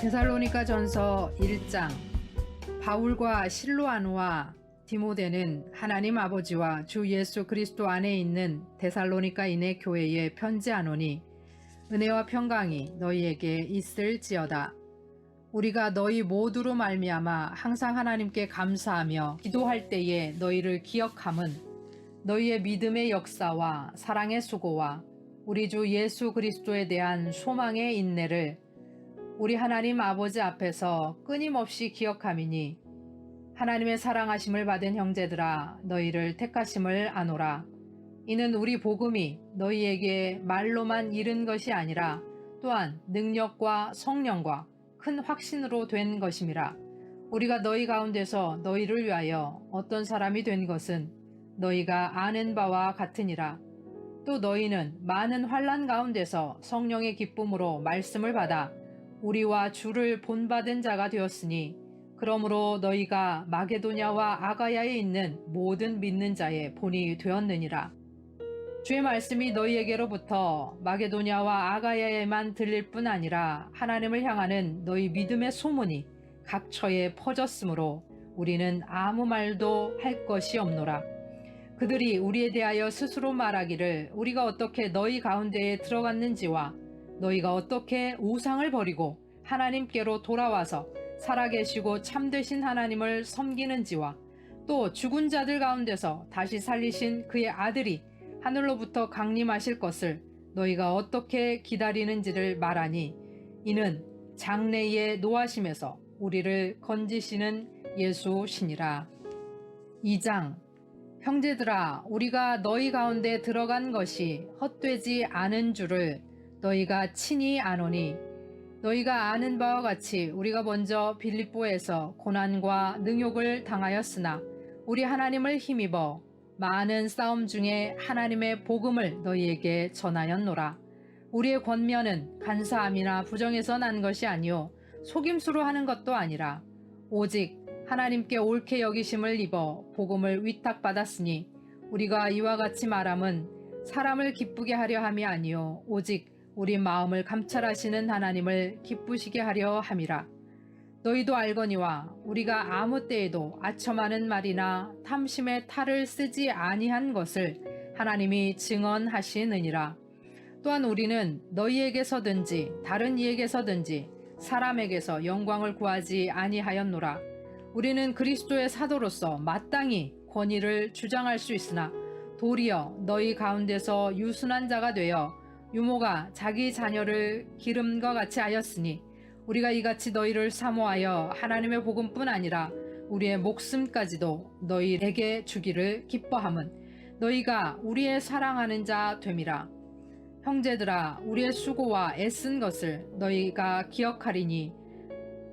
데살로니가 전서 1장. 바울과 실로아누와 디모데는 하나님 아버지와 주 예수 그리스도 안에 있는 데살로니가인의 교회에 편지하노니 은혜와 평강이 너희에게 있을지어다. 우리가 너희 모두로 말미암아 항상 하나님께 감사하며 기도할 때에 너희를 기억함은 너희의 믿음의 역사와 사랑의 수고와 우리 주 예수 그리스도에 대한 소망의 인내를 우리 하나님 아버지 앞에서 끊임없이 기억함이니 하나님의 사랑하심을 받은 형제들아 너희를 택하심을 아노라. 이는 우리 복음이 너희에게 말로만 이른 것이 아니라 또한 능력과 성령과 큰 확신으로 된 것임이라. 우리가 너희 가운데서 너희를 위하여 어떤 사람이 된 것은 너희가 아는 바와 같으니라. 또 너희는 많은 환난 가운데서 성령의 기쁨으로 말씀을 받아 우리와 주를 본받은 자가 되었으니 그러므로 너희가 마게도냐와 아가야에 있는 모든 믿는 자의 본이 되었느니라. 주의 말씀이 너희에게로부터 마게도냐와 아가야에만 들릴 뿐 아니라 하나님을 향하는 너희 믿음의 소문이 각처에 퍼졌으므로 우리는 아무 말도 할 것이 없노라. 그들이 우리에 대하여 스스로 말하기를 우리가 어떻게 너희 가운데에 들어갔는지와 너희가 어떻게 우상을 버리고 하나님께로 돌아와서 살아계시고 참되신 하나님을 섬기는지와 또 죽은 자들 가운데서 다시 살리신 그의 아들이 하늘로부터 강림하실 것을 너희가 어떻게 기다리는지를 말하니 이는 장래의 노하심에서 우리를 건지시는 예수시니라. 2장. 형제들아 우리가 너희 가운데 들어간 것이 헛되지 않은 줄을 너희가 친히 아노니 너희가 아는 바와 같이 우리가 먼저 빌립보에서 고난과 능욕을 당하였으나 우리 하나님을 힘입어 많은 싸움 중에 하나님의 복음을 너희에게 전하였노라. 우리의 권면은 간사함이나 부정에서 난 것이 아니요 속임수로 하는 것도 아니라 오직 하나님께 옳게 여기심을 입어 복음을 위탁받았으니 우리가 이와 같이 말함은 사람을 기쁘게 하려 함이 아니요 오직 우리 마음을 감찰하시는 하나님을 기쁘시게 하려 함이라. 너희도 알거니와 우리가 아무 때에도 아첨하는 말이나 탐심의 탈을 쓰지 아니한 것을 하나님이 증언하시느니라. 또한 우리는 너희에게서든지 다른 이에게서든지 사람에게서 영광을 구하지 아니하였노라. 우리는 그리스도의 사도로서 마땅히 권위를 주장할 수 있으나 도리어 너희 가운데서 유순한 자가 되어 유모가 자기 자녀를 기름과 같이 하였으니 우리가 이같이 너희를 사모하여 하나님의 복음뿐 아니라 우리의 목숨까지도 너희에게 주기를 기뻐함은 너희가 우리의 사랑하는 자 됨이라. 형제들아 우리의 수고와 애쓴 것을 너희가 기억하리니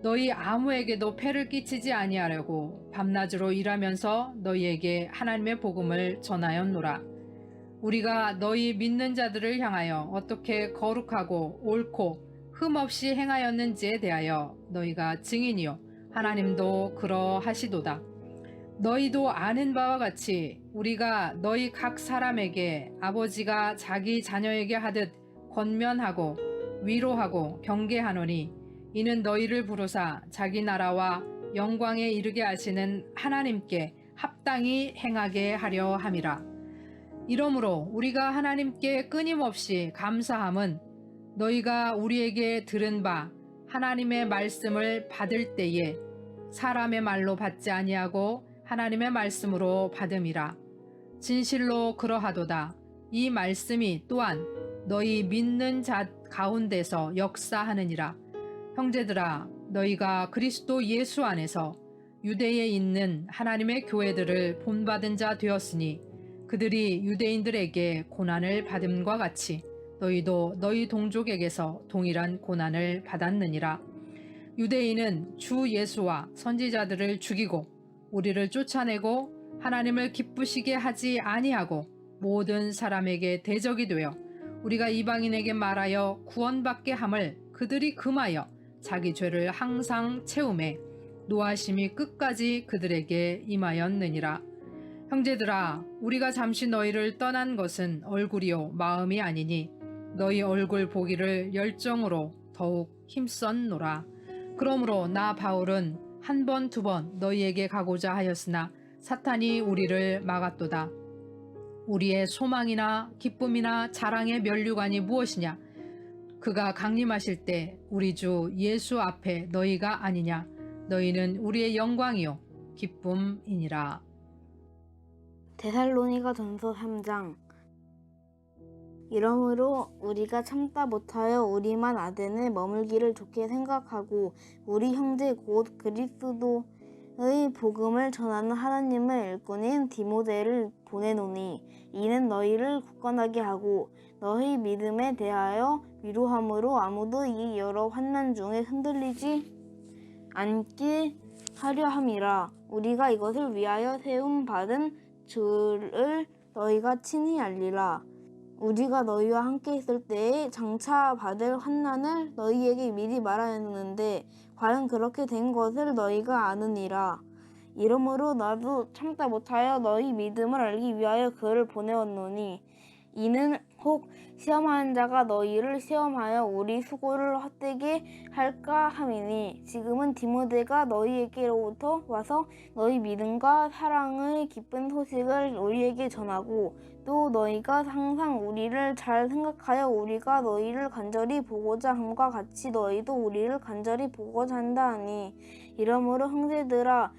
너희 아무에게도 폐를 끼치지 아니하려고 밤낮으로 일하면서 너희에게 하나님의 복음을 전하였노라. 우리가 너희 믿는 자들을 향하여 어떻게 거룩하고 옳고 흠없이 행하였는지에 대하여 너희가 증인이요 하나님도 그러하시도다. 너희도 아는 바와 같이 우리가 너희 각 사람에게 아버지가 자기 자녀에게 하듯 권면하고 위로하고 경계하노니 이는 너희를 부르사 자기 나라와 영광에 이르게 하시는 하나님께 합당히 행하게 하려 함이라. 이러므로 우리가 하나님께 끊임없이 감사함은 너희가 우리에게 들은 바 하나님의 말씀을 받을 때에 사람의 말로 받지 아니하고 하나님의 말씀으로 받음이라. 진실로 그러하도다. 이 말씀이 또한 너희 믿는 자 가운데서 역사하느니라. 형제들아 너희가 그리스도 예수 안에서 유대에 있는 하나님의 교회들을 본받은 자 되었으니 그들이 유대인들에게 고난을 받음과 같이 너희도 너희 동족에게서 동일한 고난을 받았느니라. 유대인은 주 예수와 선지자들을 죽이고 우리를 쫓아내고 하나님을 기쁘시게 하지 아니하고 모든 사람에게 대적이 되어 우리가 이방인에게 말하여 구원받게 함을 그들이 금하여 자기 죄를 항상 채우매 노하심이 끝까지 그들에게 임하였느니라. 형제들아 우리가 잠시 너희를 떠난 것은 얼굴이요 마음이 아니니 너희 얼굴 보기를 열정으로 더욱 힘썼노라. 그러므로 나 바울은 한 번, 두 번 너희에게 가고자 하였으나 사탄이 우리를 막았도다. 우리의 소망이나 기쁨이나 자랑의 면류관이 무엇이냐? 그가 강림하실 때 우리 주 예수 앞에 너희가 아니냐? 너희는 우리의 영광이요 기쁨이니라. 데살로니가전서 3장. 이러므로 우리가 참다 못하여 우리만 아덴에 머물기를 좋게 생각하고 우리 형제 곧 그리스도의 복음을 전하는 하나님의 일꾼인 디모데를 보내노니 이는 너희를 굳건하게 하고 너희 믿음에 대하여 위로함으로 아무도 이 여러 환난 중에 흔들리지 않게 하려 함이라. 우리가 이것을 위하여 세움 받은 주를 너희가 친히 알리라. 우리가 너희와 함께 있을 때에 장차 받을 환난을 너희에게 미리 말하였는데 과연 그렇게 된 것을 너희가 아느니라. 이러므로 나도 참다 못하여 너희 믿음을 알기 위하여 그를 보내었노니 이는 혹 시험하는 자가 너희를 시험하여 우리 수고를 헛되게 할까 함이니 지금은 디모데가 너희에게로부터 와서 너희 믿음과 사랑의 기쁜 소식을 우리에게 전하고 또 너희가 항상 우리를 잘 생각하여 우리가 너희를 간절히 보고자 함과 같이 너희도 우리를 간절히 보고자 한다 하니 이러므로 형제들아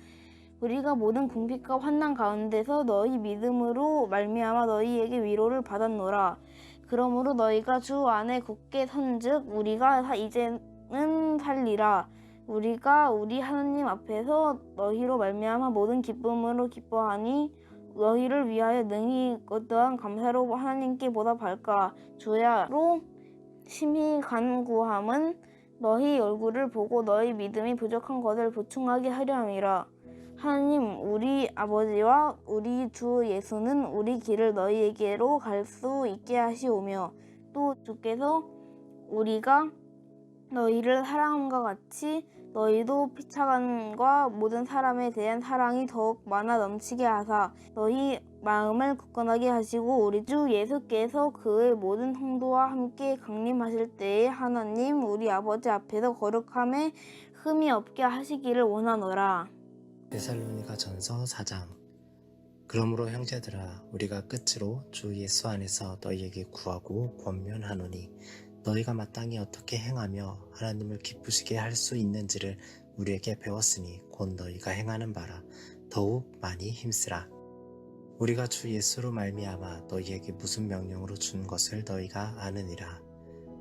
우리가 모든 궁핍과 환난 가운데서 너희 믿음으로 말미암아 너희에게 위로를 받았노라. 그러므로 너희가 주 안에 굳게 선즉 우리가 이제는 살리라. 우리가 우리 하나님 앞에서 너희로 말미암아 모든 기쁨으로 기뻐하니 너희를 위하여 능히 어떠한 감사로 하나님께 보답할까. 주야로 심히 간구함은 너희 얼굴을 보고 너희 믿음이 부족한 것을 보충하게 하려 함이라. 하나님 우리 아버지와 우리 주 예수는 우리 길을 너희에게로 갈 수 있게 하시오며 또 주께서 우리가 너희를 사랑함과 같이 너희도 피차간과 모든 사람에 대한 사랑이 더욱 많아 넘치게 하사 너희 마음을 굳건하게 하시고 우리 주 예수께서 그의 모든 성도와 함께 강림하실 때에 하나님 우리 아버지 앞에서 거룩함에 흠이 없게 하시기를 원하노라. 데살로니가전서 4장. 그러므로 형제들아 우리가 끝으로 주 예수 안에서 너희에게 구하고 권면하노니 너희가 마땅히 어떻게 행하며 하나님을 기쁘시게 할 수 있는지를 우리에게 배웠으니 곧 너희가 행하는 바라 더욱 많이 힘쓰라. 우리가 주 예수로 말미암아 너희에게 무슨 명령으로 준 것을 너희가 아느니라.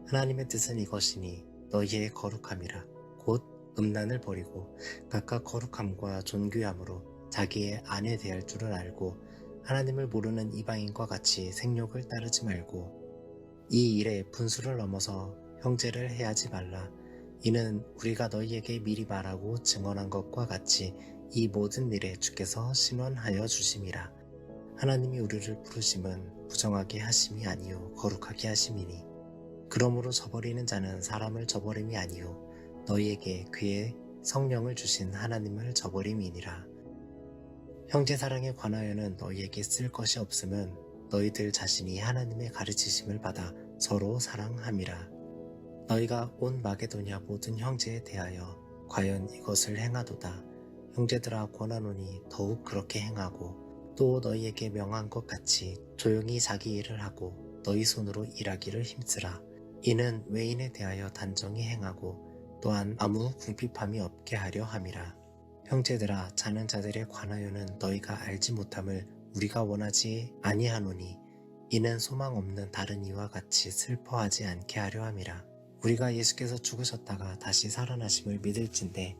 하나님의 뜻은 이것이니 너희의 거룩함이라. 곧 음란을 버리고 각각 거룩함과 존귀함으로 자기의 아내 대할 줄을 알고 하나님을 모르는 이방인과 같이 생욕을 따르지 말고 이 일에 분수를 넘어서 형제를 해하지 말라. 이는 우리가 너희에게 미리 말하고 증언한 것과 같이 이 모든 일에 주께서 신원하여 주심이라. 하나님이 우리를 부르심은 부정하게 하심이 아니요 거룩하게 하심이니 그러므로 저버리는 자는 사람을 저버림이 아니요 너희에게 그의 성령을 주신 하나님을 저버림이니라. 형제 사랑에 관하여는 너희에게 쓸 것이 없음은 너희들 자신이 하나님의 가르치심을 받아 서로 사랑함이라. 너희가 온 마게도냐 모든 형제에 대하여 과연 이것을 행하도다. 형제들아 권하노니 더욱 그렇게 행하고 또 너희에게 명한 것 같이 조용히 자기 일을 하고 너희 손으로 일하기를 힘쓰라. 이는 외인에 대하여 단정히 행하고 또한 아무 궁핍함이 없게 하려 함이라. 형제들아 자는 자들에 관하여는 너희가 알지 못함을 우리가 원하지 아니하노니 이는 소망 없는 다른 이와 같이 슬퍼하지 않게 하려 함이라. 우리가 예수께서 죽으셨다가 다시 살아나심을 믿을진대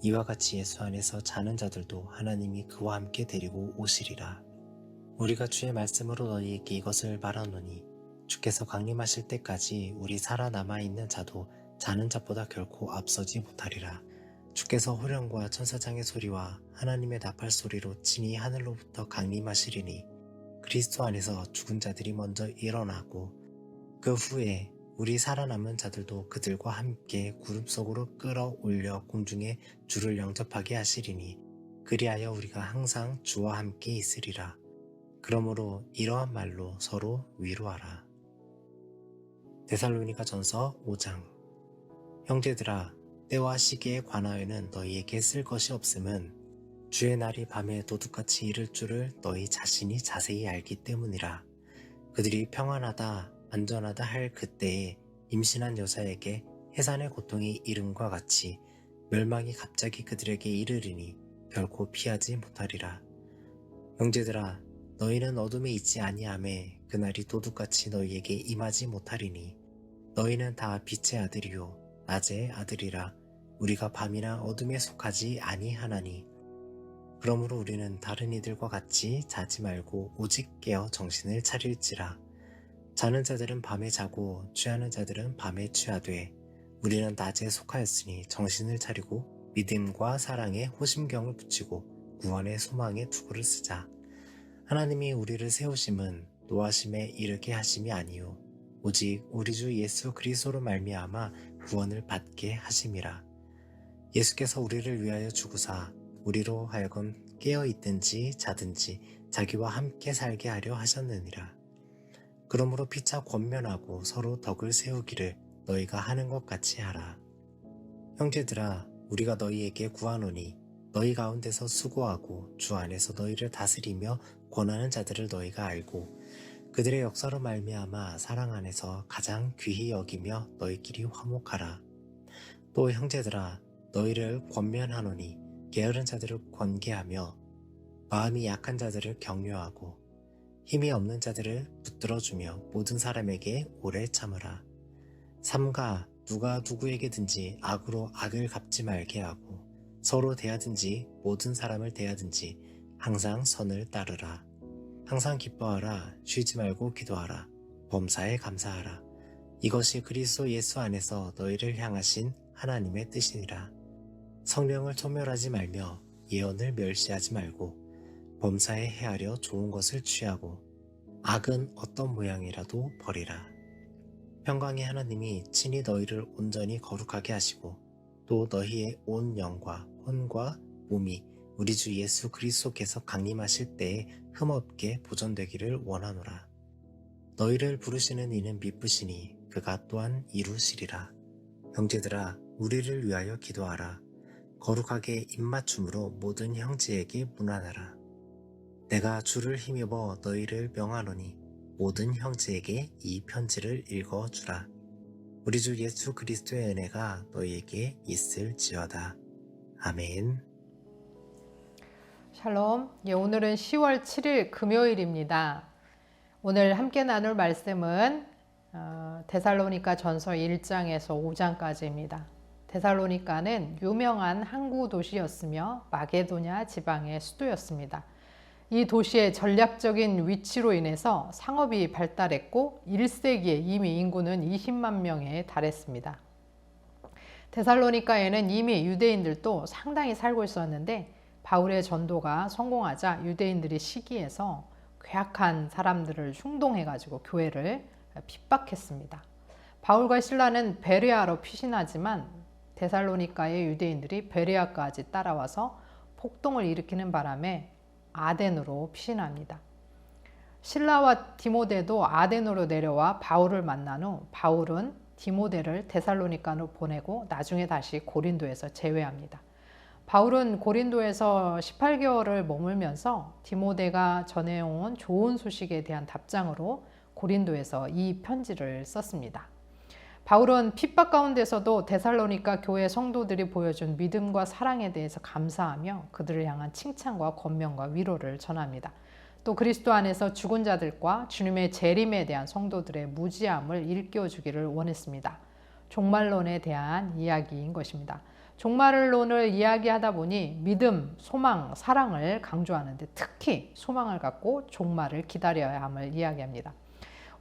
이와 같이 예수 안에서 자는 자들도 하나님이 그와 함께 데리고 오시리라. 우리가 주의 말씀으로 너희에게 이것을 말하노니 주께서 강림하실 때까지 우리 살아남아 있는 자도 자는 자보다 결코 앞서지 못하리라. 주께서 호령과 천사장의 소리와 하나님의 나팔 소리로 친히 하늘로부터 강림하시리니 그리스도 안에서 죽은 자들이 먼저 일어나고 그 후에 우리 살아남은 자들도 그들과 함께 구름 속으로 끌어올려 공중에 주를 영접하게 하시리니 그리하여 우리가 항상 주와 함께 있으리라. 그러므로 이러한 말로 서로 위로하라. 데살로니가전서 5장. 형제들아 때와 시기에 관하여는 너희에게 쓸 것이 없음은 주의 날이 밤에 도둑같이 이를 줄을 너희 자신이 자세히 알기 때문이라. 그들이 평안하다 안전하다 할 그때에 임신한 여자에게 해산의 고통이 이름과 같이 멸망이 갑자기 그들에게 이르리니 결코 피하지 못하리라. 형제들아, 너희는 어둠에 있지 아니하매 그날이 도둑같이 너희에게 임하지 못하리니 너희는 다 빛의 아들이요 낮의 아들이라. 우리가 밤이나 어둠에 속하지 아니하나니 그러므로 우리는 다른 이들과 같이 자지 말고 오직 깨어 정신을 차릴지라. 자는 자들은 밤에 자고 취하는 자들은 밤에 취하되 우리는 낮에 속하였으니 정신을 차리고 믿음과 사랑에 호심경을 붙이고 구원의 소망에 투구를 쓰자. 하나님이 우리를 세우심은 노하심에 이르게 하심이 아니요 오직 우리 주 예수 그리스도로 말미암아 구원을 받게 하심이라. 예수께서 우리를 위하여 죽으사 우리로 하여금 깨어 있든지 자든지 자기와 함께 살게 하려 하셨느니라. 그러므로 피차 권면하고 서로 덕을 세우기를 너희가 하는 것 같이 하라. 형제들아, 우리가 너희에게 구하노니 너희 가운데서 수고하고 주 안에서 너희를 다스리며 권하는 자들을 너희가 알고 그들의 역사로 말미암아 사랑 안에서 가장 귀히 여기며 너희끼리 화목하라. 또 형제들아, 너희를 권면하노니 게으른 자들을 권계하며 마음이 약한 자들을 격려하고 힘이 없는 자들을 붙들어주며 모든 사람에게 오래 참으라. 삼가 누가 누구에게든지 악으로 악을 갚지 말게 하고 서로 대하든지 모든 사람을 대하든지 항상 선을 따르라. 항상 기뻐하라. 쉬지 말고 기도하라. 범사에 감사하라. 이것이 그리스도 예수 안에서 너희를 향하신 하나님의 뜻이니라. 성령을 소멸하지 말며 예언을 멸시하지 말고 범사에 헤아려 좋은 것을 취하고 악은 어떤 모양이라도 버리라. 평강의 하나님이 친히 너희를 온전히 거룩하게 하시고 또 너희의 온 영과 혼과 몸이 우리 주 예수 그리스도께서 강림하실 때에 흠없게 보존되기를 원하노라. 너희를 부르시는 이는 미쁘시니 그가 또한 이루시리라. 형제들아, 우리를 위하여 기도하라. 거룩하게 입맞춤으로 모든 형제에게 문안하라. 내가 주를 힘입어 너희를 명하노니 모든 형제에게 이 편지를 읽어주라. 우리 주 예수 그리스도의 은혜가 너희에게 있을지어다. 아멘. 샬롬. 오늘은 10월 7일 금요일입니다. 오늘 함께 나눌 말씀은 데살로니가 전서 1장에서 5장까지입니다. 데살로니가는 유명한 항구 도시였으며 마게도냐 지방의 수도였습니다. 이 도시의 전략적인 위치로 인해서 상업이 발달했고 1세기에 이미 인구는 20만 명에 달했습니다. 데살로니가에는 이미 유대인들도 상당히 살고 있었는데 바울의 전도가 성공하자 유대인들이 시기해서 괴악한 사람들을 흉동해가지고 교회를 핍박했습니다. 바울과 실라는 베레아로 피신하지만 데살로니가의 유대인들이 베레아까지 따라와서 폭동을 일으키는 바람에 아덴으로 피신합니다. 실라와 디모데도 아덴으로 내려와 바울을 만난 후 바울은 디모데를 데살로니가로 보내고 나중에 다시 고린도에서 제외합니다. 바울은 고린도에서 18개월을 머물면서 디모데가 전해온 좋은 소식에 대한 답장으로 고린도에서 이 편지를 썼습니다. 바울은 핍박 가운데서도 데살로니가 교회 성도들이 보여준 믿음과 사랑에 대해서 감사하며 그들을 향한 칭찬과 권면과 위로를 전합니다. 또 그리스도 안에서 죽은 자들과 주님의 재림에 대한 성도들의 무지함을 일깨워주기를 원했습니다. 종말론에 대한 이야기인 것입니다. 종말론을 이야기하다 보니 믿음, 소망, 사랑을 강조하는데 특히 소망을 갖고 종말을 기다려야 함을 이야기합니다.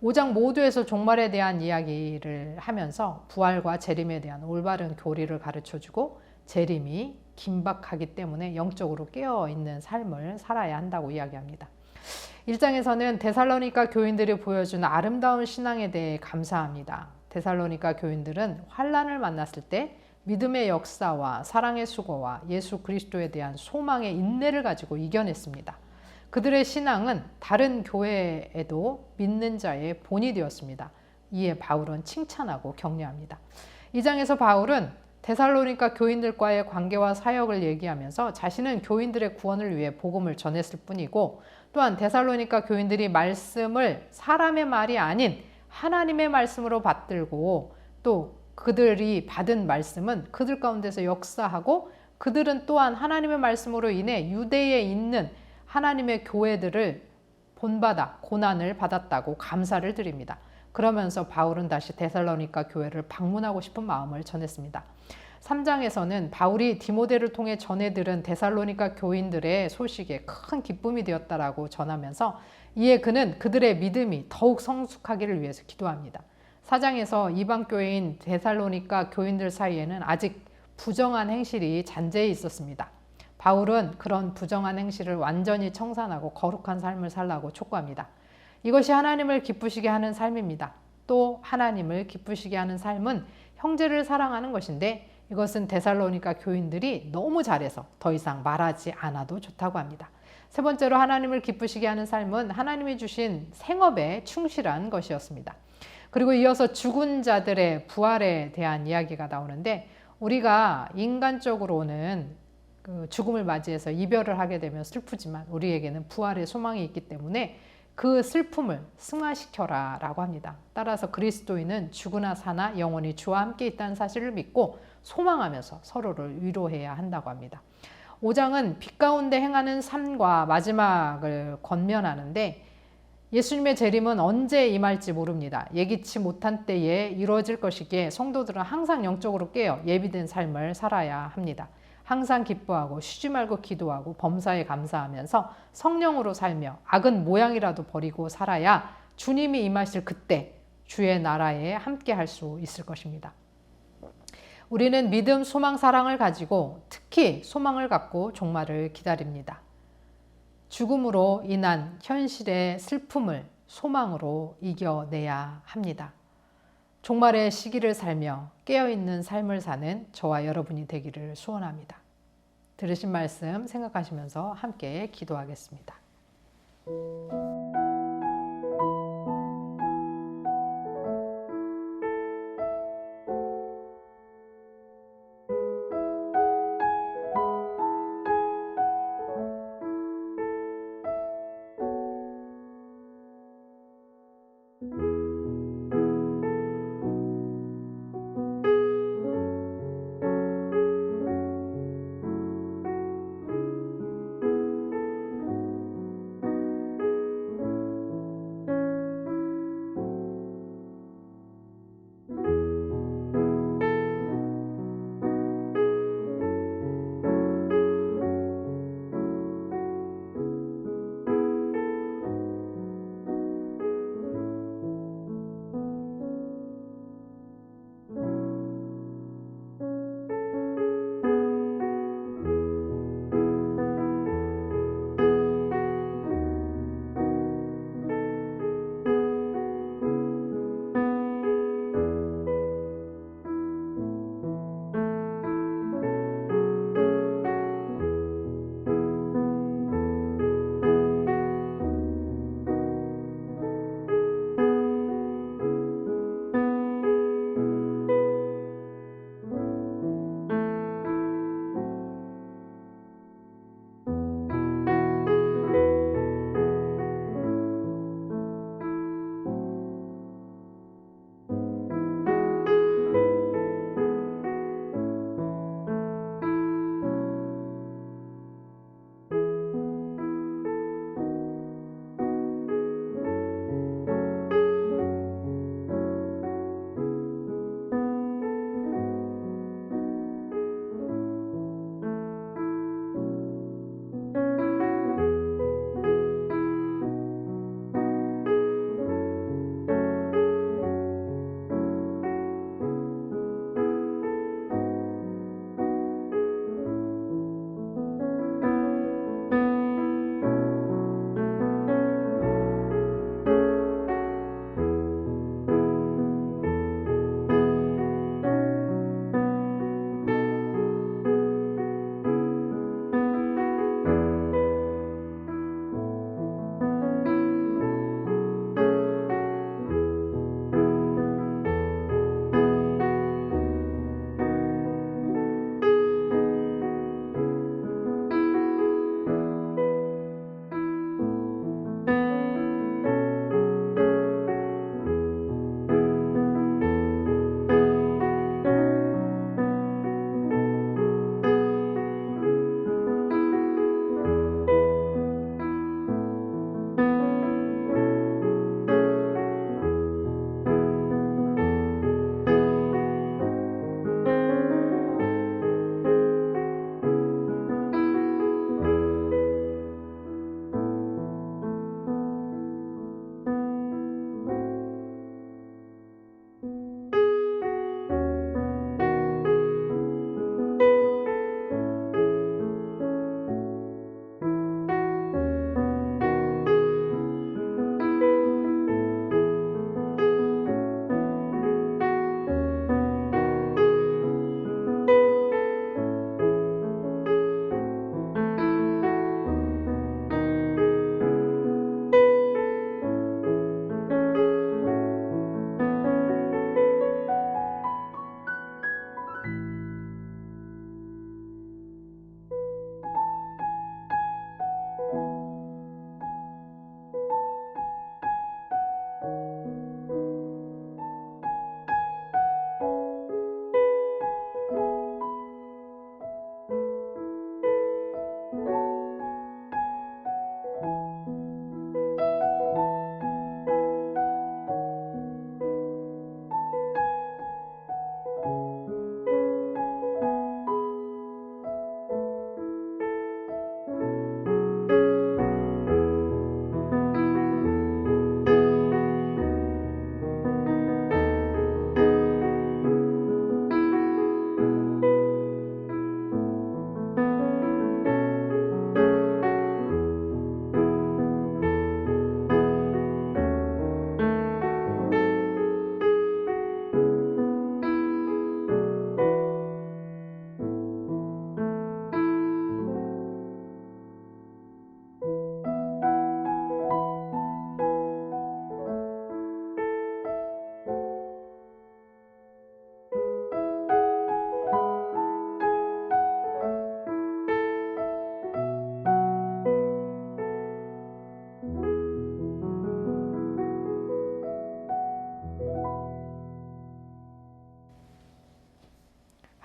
5장 모두에서 종말에 대한 이야기를 하면서 부활과 재림에 대한 올바른 교리를 가르쳐주고 재림이 긴박하기 때문에 영적으로 깨어있는 삶을 살아야 한다고 이야기합니다. 1장에서는 데살로니가 교인들이 보여준 아름다운 신앙에 대해 감사합니다. 데살로니가 교인들은 환난을 만났을 때 믿음의 역사와 사랑의 수고와 예수 그리스도에 대한 소망의 인내를 가지고 이겨냈습니다. 그들의 신앙은 다른 교회에도 믿는 자의 본이 되었습니다. 이에 바울은 칭찬하고 격려합니다. 이 장에서 바울은 데살로니가 교인들과의 관계와 사역을 얘기하면서 자신은 교인들의 구원을 위해 복음을 전했을 뿐이고, 또한 데살로니가 교인들이 말씀을 사람의 말이 아닌 하나님의 말씀으로 받들고, 또 그들이 받은 말씀은 그들 가운데서 역사하고, 그들은 또한 하나님의 말씀으로 인해 유대에 있는 하나님의 교회들을 본받아 고난을 받았다고 감사를 드립니다. 그러면서 바울은 다시 데살로니가 교회를 방문하고 싶은 마음을 전했습니다. 3장에서는 바울이 디모데를 통해 전해 들은 데살로니가 교인들의 소식에 큰 기쁨이 되었다라고 전하면서, 이에 그는 그들의 믿음이 더욱 성숙하기를 위해서 기도합니다. 4장에서 이방 교회인 데살로니가 교인들 사이에는 아직 부정한 행실이 잔재해 있었습니다. 바울은 그런 부정한 행실을 완전히 청산하고 거룩한 삶을 살라고 촉구합니다. 이것이 하나님을 기쁘시게 하는 삶입니다. 또 하나님을 기쁘시게 하는 삶은 형제를 사랑하는 것인데, 이것은 데살로니가 교인들이 너무 잘해서 더 이상 말하지 않아도 좋다고 합니다. 세 번째로 하나님을 기쁘시게 하는 삶은 하나님이 주신 생업에 충실한 것이었습니다. 그리고 이어서 죽은 자들의 부활에 대한 이야기가 나오는데, 우리가 인간적으로는 죽음을 맞이해서 이별을 하게 되면 슬프지만 우리에게는 부활의 소망이 있기 때문에 그 슬픔을 승화시켜라 라고 합니다. 따라서 그리스도인은 죽으나 사나 영원히 주와 함께 있다는 사실을 믿고 소망하면서 서로를 위로해야 한다고 합니다. 5장은 빛 가운데 행하는 삶과 마지막을 권면하는데, 예수님의 재림은 언제 임할지 모릅니다. 예기치 못한 때에 이루어질 것이기에 성도들은 항상 영적으로 깨어 예비된 삶을 살아야 합니다. 항상 기뻐하고 쉬지 말고 기도하고 범사에 감사하면서 성령으로 살며 악은 모양이라도 버리고 살아야 주님이 임하실 그때 주의 나라에 함께 할 수 있을 것입니다. 우리는 믿음, 소망, 사랑을 가지고 특히 소망을 갖고 종말을 기다립니다. 죽음으로 인한 현실의 슬픔을 소망으로 이겨내야 합니다. 종말의 시기를 살며 깨어있는 삶을 사는 저와 여러분이 되기를 소원합니다. 들으신 말씀 생각하시면서 함께 기도하겠습니다.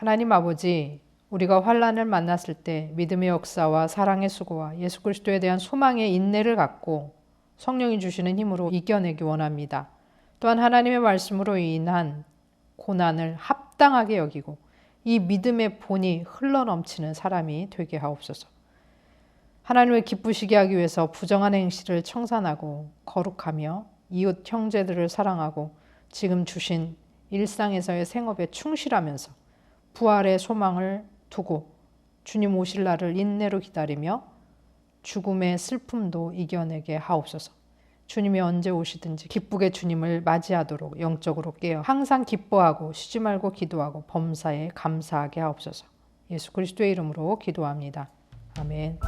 하나님 아버지, 우리가 환난을 만났을 때 믿음의 역사와 사랑의 수고와 예수 그리스도에 대한 소망의 인내를 갖고 성령이 주시는 힘으로 이겨내기 원합니다. 또한 하나님의 말씀으로 인한 고난을 합당하게 여기고 이 믿음의 본이 흘러넘치는 사람이 되게 하옵소서. 하나님을 기쁘시게 하기 위해서 부정한 행실을 청산하고 거룩하며 이웃 형제들을 사랑하고 지금 주신 일상에서의 생업에 충실하면서 부활의 소망을 두고 주님 오실 날을 인내로 기다리며 죽음의 슬픔도 이겨내게 하옵소서. 주님이 언제 오시든지 기쁘게 주님을 맞이하도록 영적으로 깨어 항상 기뻐하고 쉬지 말고 기도하고 범사에 감사하게 하옵소서. 예수 그리스도의 이름으로 기도합니다. 아멘.